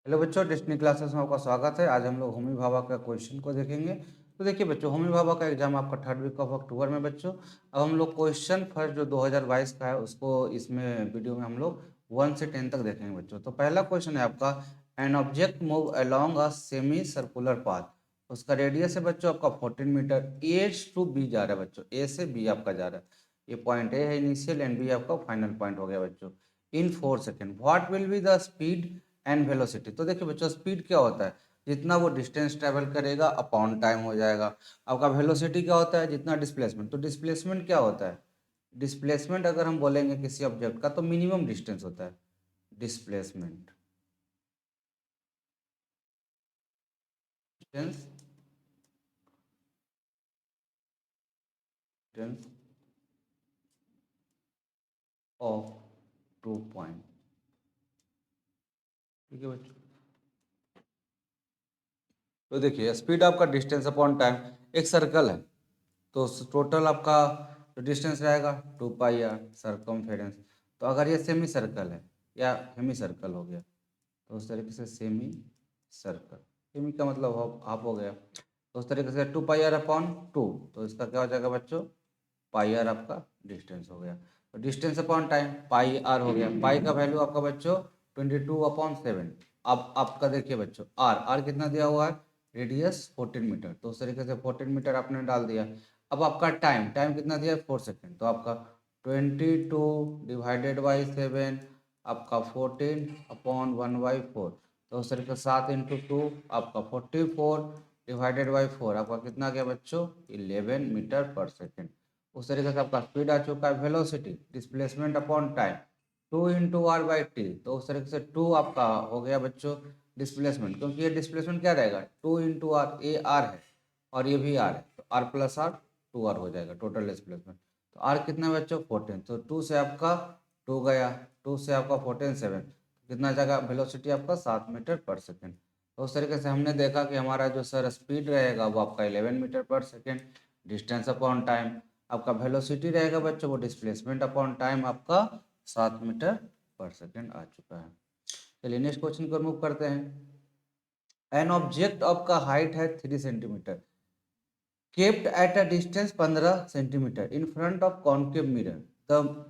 Hello बच्चों, destiny classes में आपका स्वागत है। आज हम लोग होमी भाभा का क्वेश्चन को देखेंगे। तो देखिए बच्चों, होमी भाभा का एग्जाम आपका 3rd वीक ऑफ अक्टूबर में बच्चों। अब हम लोग क्वेश्चन फर्स्ट जो 2022 का है उसको इसमें वीडियो में हम लोग 1 से 10 तक देखेंगे बच्चों। तो पहला क्वेश्चन है आपका, an object move along a semi circular path. उसका रेडियस है बच्चों आपका 14 मीटर। ए टू बी जा रहा है बच्चों, ए से बी आपका जा रहा है। ये पॉइंट ए है इनिशियल एंड बी आपका फाइनल पॉइंट हो गया बच्चों। इन 4 second what will be the speed and velocity. तो देखिए बच्चों, स्पीड क्या होता है, जितना वो डिस्टेंस ट्रेवल करेगा अपॉन टाइम हो जाएगा। आपका वेलोसिटी क्या होता है, जितना डिस्प्लेसमेंट। तो डिस्प्लेसमेंट क्या होता है, डिस्प्लेसमेंट अगर हम बोलेंगे किसी ऑब्जेक्ट का तो मिनिमम डिस्टेंस होता है displacement. Distance distance of 2 point. ठीक है बच्चों, तो देखिए स्पीड आपका डिस्टेंस अपॉन टाइम। एक सर्कल है तो टोटल आपका जो डिस्टेंस रहेगा 2 पाई आर सर्कमफेरेंस। तो अगर ये सेमी सर्कल है या हेमी सर्कल हो गया तो उस तरीके से सेमी सर्कल, सेमी का मतलब हाफ हो गया, तो उस तरीके से 2 पाई आर अपॉन 2। तो इसका क्या हो जाएगा बच्चों, पाई आर आपका डिस्टेंस हो गया। तो distance upon time pi r हो गया। पाई का वैल्यू आपका बच्चों 22/7। अब आपका देखिए बच्चों, आर आर कितना दिया हुआ है, रेडियस 14 मीटर। तो उस तरीके से 14 मीटर आपने डाल दिया। अब आपका टाइम टाइम कितना दिया है, 4 सेकेंड। तो आपका 22/7 आपका 14/1/4। तो उस तरीके से 7 × 2 आपका 44/4 आपका कितना गया बच्चों, 11 मीटर पर सेकेंड। उस तरीके से आपका स्पीड आ चुका है। Velocity displacement upon time 2 × r/t। तो उस तरीके से 2 आपका हो गया बच्चों डिस्प्लेसमेंट, क्योंकि ये डिस्प्लेसमेंट क्या रहेगा 2 × r, ये r है और ये भी r है, तो r + r 2r हो जाएगा टोटल डिस्प्लेसमेंट। तो r कितना है बच्चों 14। तो 2 से आपका 2 गया, 2 से आपका 14 7, कितना जाएगा वेलोसिटी आपका 7 मीटर पर सेकेंड। तो उस तरीके से हमने देखा कि हमारा जो सर स्पीड रहेगा वो आपका 11 मीटर पर सेकेंड, डिस्टेंस अपॉन टाइम। आपका वेलोसिटी रहेगा बच्चों वो डिस्प्लेसमेंट अपॉन टाइम आपका 7 मीटर पर सेकेंड आ चुका है। चलिए नेक्स्ट क्वेश्चन को मूव करते हैं। एन ऑब्जेक्ट आपका हाइट है 3 centimetre, kept at a distance 15 centimetre in front of concave mirror. The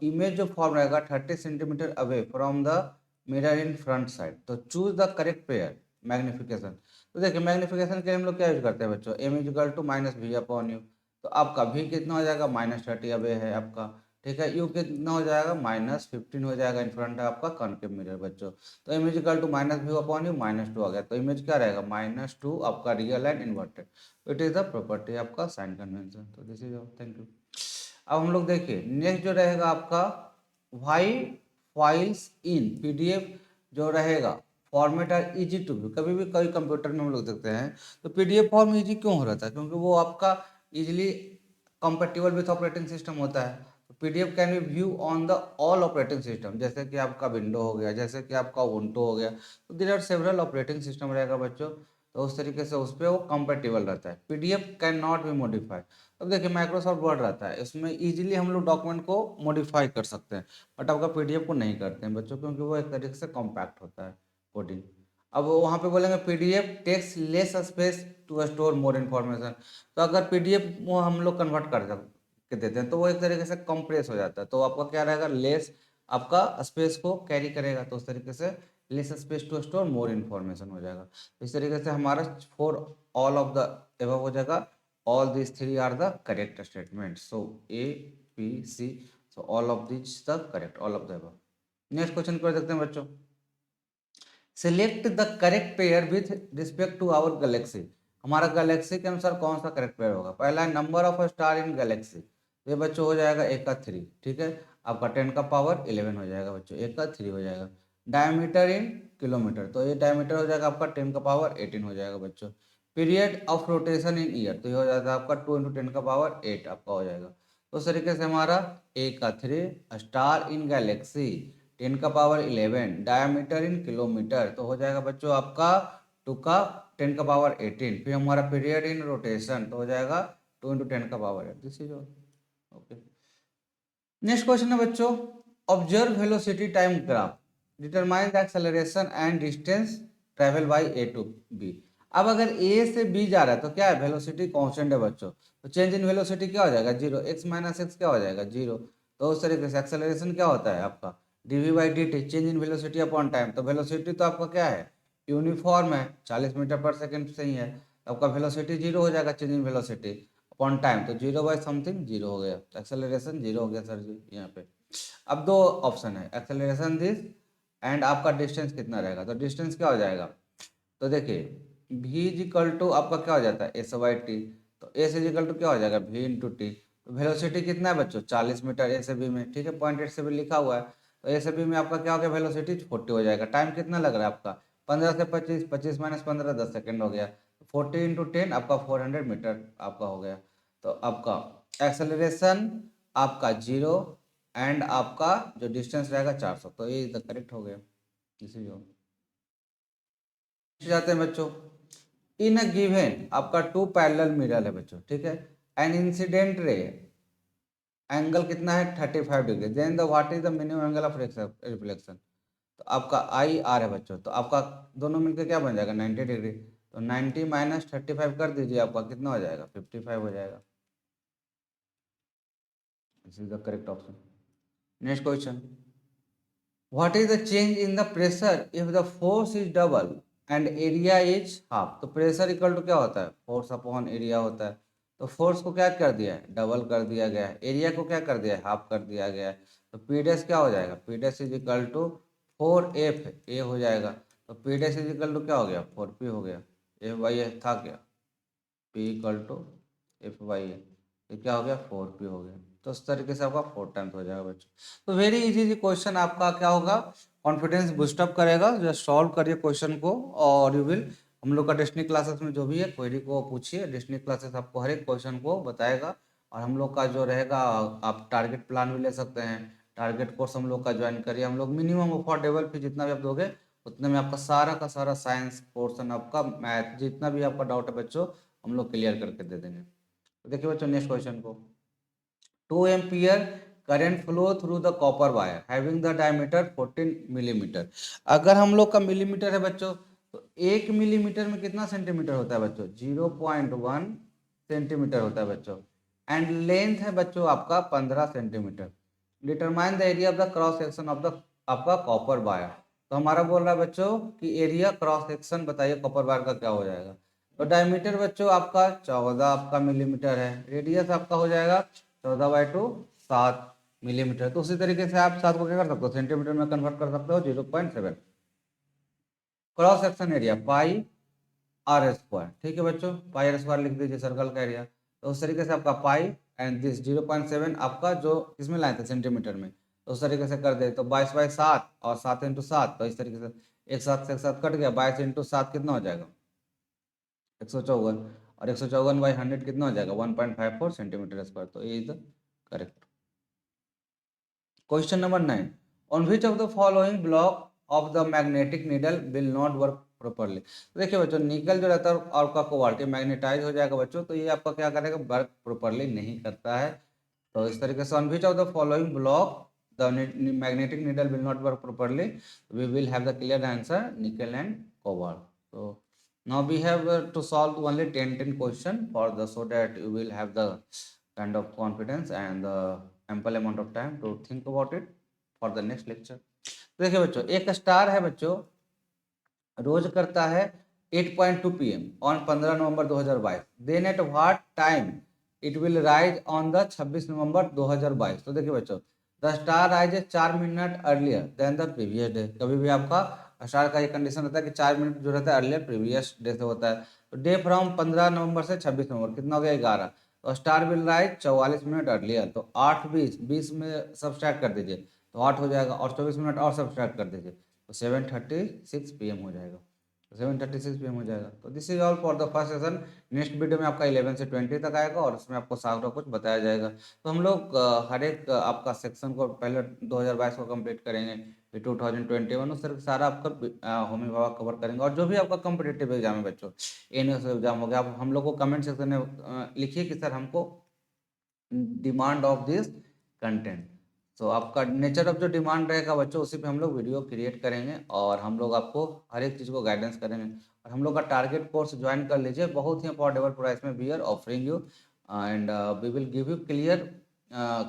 image जो फॉर्म रहेगा 30 centimetre away from the mirror in front side. तो choose the correct pair magnification. तो देखिए magnification के लिए हम लोग क्या यूज करते हैं बच्चों, m = -v/u। तो आपका v कितना हो जाएगा -30 अवे है आपका, ठीक है। u कितना हो जाएगा -15 हो जाएगा इन फ्रंट है आपका कॉन्केव मिरर बच्चों। तो m = -v/u -2 आ गया। तो इमेज क्या रहेगा -2 आपका real and inverted. It is the property आपका साइन कन्वेंशन। तो this is all, thank you. अब हम लोग देखिए नेक्स्ट जो रहेगा आपका, वाई फाइल्स इन पीडीएफ जो रहेगा format are easy to view. कभी भी कई कंप्यूटर में हम लोग देखते हैं तो पीडीएफ फॉर्म इजी क्यों हो रहा था, क्योंकि वो आपका easily compatible with operating system होता है। तो PDF can be view on the all operating system, जैसे कि आपका विंडो हो गया, जैसे कि आपका उबुंटू हो गया। तो there are several operating system रहेगा बच्चों, तो उस तरीके से उस पर वो कंपेटिबल रहता है। PDF can not be modified. अब देखिए माइक्रोसॉफ्ट वर्ड रहता है, इसमें इजीली हम लोग डॉक्यूमेंट को मॉडिफाई कर सकते हैं, बट आपका पीडीएफ को नहीं करते हैं बच्चों, क्योंकि वो एक तरीके से कॉम्पैक्ट होता है कोडिंग। अब वहाँ पे बोलेंगे PDF takes less space to store more information. तो अगर पीडीएफ वो हम लोग कन्वर्ट कर के देते हैं तो वो एक तरीके से कंप्रेस हो जाता है, तो आपका क्या रहेगा, लेस आपका स्पेस को कैरी करेगा। तो उस तरीके से less space to store more information हो जाएगा। इस तरीके से हमारा for all of the above हो जाएगा। All this 3 are the correct statement. So A B C, so all of this the correct, all of the above. Next question कर देखते हैं बच्चों। Select the correct pair with respect to our galaxy. हमारा galaxy के अनुसार कौन सा correct pair होगा। पहला है number of star in Galaxy. ये बच्चों हो जाएगा 1 का 3, ठीक है। आपका 10⁻11 हो जाएगा बच्चों, 1 का 3 हो जाएगा। डायमीटर इन किलोमीटर, तो ये डायमीटर हो जाएगा आपका 10⁻18 हो जाएगा बच्चों। Period of rotation in year, तो ये हो जाता है आपका 2 × 10⁸ आपका हो जाएगा। तो उस तरीके से हमारा 1 का 3 star in Galaxy 10⁻11 diameter in kilometre, तो हो जाएगा बच्चों आपका 2 का 10⁻18। फिर हमारा पीरियड इन रोटेशन तो हो जाएगा 2 × 10⁸। This is all, okay. Next question है बच्चों, observe velocity time graph. Determine the acceleration and distance travel by A to B. अब अगर ए से बी जा रहा है तो क्या है, वेलोसिटी कांस्टेंट है बच्चों, तो चेंज इन वेलोसिटी क्या हो जाएगा, जीरो, एक्स माइनस एक्स क्या हो जाएगा, जीरो। तो उस तरीके से एक्सेलरेशन क्या होता है आपका, dv by d t, change in velocity upon time. तो वेलोसिटी तो आपका क्या है, यूनिफॉर्म है, 40 मीटर पर सेकेंड से ही है, तो आपका वेलोसिटी जीरो हो जाएगा, change in velocity upon time, तो जीरो बाई समथिंग जीरो हो गया, तो एक्सेलरेशन जीरो हो गया सर जी यहाँ पे। अब दो ऑप्शन है, एक्सेलरेशन दिस एंड आपका डिस्टेंस कितना रहेगा, तो डिस्टेंस क्या हो जाएगा, तो देखिए v इज इक्वल टू आपका क्या हो जाता है एस बाई टी, तो एस इज इक्वल टू क्या हो जाएगा v इंटू टी। तो वेलोसिटी कितना है बच्चों, 40 मीटर ए से बी में, ठीक है, पॉइंट एट से भी लिखा हुआ है, तो ए से बी में आपका क्या हो गया, वेलोसिटी 40 हो जाएगा। टाइम कितना लग रहा है आपका, 15 से 25, 25 माइनस 15, 10 सेकेंड हो गया, 40 इंटू 10 आपका 400 मीटर आपका हो गया। तो आपका एक्सेलरेशन आपका जीरो एंड आपका जो डिस्टेंस रहेगा 400, तो ये इज द करेक्ट हो गया, इसी हो जाते हैं बच्चों। इन अ गिवन आपका टू पैरेलल मिरर है बच्चों, ठीक है, एन इंसिडेंट रे एंगल कितना है 35 degree, then the what is the minimum angle of reflection, तो आपका आई आर है बच्चों, तो आपका दोनों मिलकर क्या बन जाएगा 90 डिग्री, तो 90 माइनस 35 कर दीजिए, आपका कितना हो जाएगा 55 हो जाएगा। This is the correct option. Next question, what is the change in the pressure if the force is double and area is half. तो प्रेशर इक्वल टू क्या होता है, फोर्स अपॉन एरिया होता है, तो फोर्स को क्या कर दिया है, डबल कर दिया गया है, एरिया को क्या कर दिया है, हाफ कर दिया गया है, तो पी डैश क्या हो जाएगा, P dash is equal to 4 F A हो जाएगा, तो P dash is equal to क्या हो गया 4 पी हो गया, एफ बाई ए था क्या, P equal to F by A, ये क्या हो गया 4 पी हो गया, तो इस तरीके से आपका 4 टाइम्स हो जाएगा बच्चों। तो वेरी इजी क्वेश्चन आपका क्या होगा, कॉन्फिडेंस बूस्टअप करेगा, जस्ट सॉल्व करिए क्वेश्चन को और यू विल, हम लोग का डिस्नी क्लासेस में जो भी है क्वेरी को पूछिए, डिस्नी क्लासेस आपको हर एक क्वेश्चन को बताएगा, और हम लोग का जो रहेगा आप टारगेट प्लान भी ले सकते हैं, टारगेट कोर्स हम लोग का ज्वाइन करिए, हम लोग मिनिमम अफोर्डेबल फी जितना भी आप दोगे उतने में आपका सारा का सारा साइंस पोर्शन, आपका मैथ, जितना भी आपका डाउट है बच्चों हम लोग क्लियर करके दे देंगे। तो देखिए बच्चों नेक्स्ट क्वेश्चन को, 2 ampere current flow through the copper wire having the diameter 14 millimetre. अगर हम लोग का मिलीमीटर है बच्चों, तो 1 मिलीमीटर में कितना सेंटीमीटर होता है बच्चों, 0.1 सेंटीमीटर होता है बच्चों, एंड लेंथ है बच्चों आपका 15 centimetre. Determine the area of the cross section of the आपका कॉपर वायर। तो हमारा बोल रहा है बच्चों कि एरिया क्रॉस सेक्शन बताइए कॉपर वायर का क्या हो जाएगा, तो डायमीटर बच्चों आपका 14 आपका मिलीमीटर है, रेडियस आपका हो जाएगा 14/7 मिलीमीटर। तो उसी तरीके से आप 7 को क्या कर सकते हो, सेंटीमीटर में कन्वर्ट कर सकते हो, 0.7। Cross section area pi r square, ठीक है बच्चों, पाई आर स्क्वायर लिख दीजिए सर्कल का एरिया, तो उस तरीके से आपका पाई एंड दिस 0.7 आपका जो किसमें लाए थे सेंटीमीटर में, तो उस तरीके से कर दे, तो 22/7 और 7 × 7, तो इस तरीके से एक साथ से एक साथ कट गया, 22 × 7 कितना हो जाएगा 154, और 154/100 कितना हो जाएगा 1.54 सेंटीमीटर स्क्वायर, तो ये is the correct. Question number 9, on which of the following block of the magnetic needle will not work properly. तो देखिए बच्चों निकल जो रहता है आपका कोबाल्ट मैग्नेटाइज हो जाएगा बच्चों, तो ये आपका क्या करेगा, वर्क प्रॉपर्ली नहीं करता है। तो इस तरीके से on which of the following block the magnetic needle will not work properly, we will have the clear answer nickel and cobalt. तो now we have to solve only 10 question for the, so that you will have the kind of confidence and the ample amount of time to think about it for the next lecture। देखिए बच्चों एक star है बच्चों, रोज करता है 8.2 PM on 15 November 2022, then at what time it will rise on the 26 November 2022। तो देखिए बच्चों the star rise 4 minute earlier than the previous day, कभी भी आपका स्टार का ये कंडीशन रहता है कि 4 मिनट जो रहता है अर्लियर प्रीवियस डे से होता है। तो डे फ्रॉम 15 नवंबर से 26 नवंबर कितना हो गया 11, तो star will rise 44 minute earlier, तो 8 20 में सब्सट्रैक्ट कर दीजिए तो 8 हो जाएगा, और 24 मिनट और सब्सट्रैक्ट कर दीजिए तो 7:36 PM हो जाएगा, 7:36 PM हो जाएगा। तो this is all for the first session. Next video में आपका 11 से 20 तक आएगा और उसमें आपको सारा कुछ बताया जाएगा। तो हम लोग हर एक आपका सेक्शन को पहले 2022 को कंप्लीट करेंगे, फिर 2021 उस तरह सारा आपका होमी बाबा कवर करेंगे। और जो भी आपका कम्पिटेटिव एग्जाम है बच्चों, एनएस एग्जाम हो गया, आप हम लोग को कमेंट सेक्शन में लिखिए कि सर हमको डिमांड ऑफ दिस कंटेंट, तो आपका नेचर ऑफ जो डिमांड रहेगा बच्चों, उसी पे हम लोग वीडियो क्रिएट करेंगे और हम लोग आपको हर एक चीज़ को गाइडेंस करेंगे। और हम लोग का टारगेट कोर्स ज्वाइन कर लीजिए, बहुत ही अफोर्डेबल प्राइस में we are offering you, and we will give you clear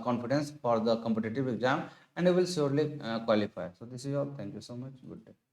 confidence for the competitive exam, and you will surely qualify. So this is all. Thank you so much. Good day.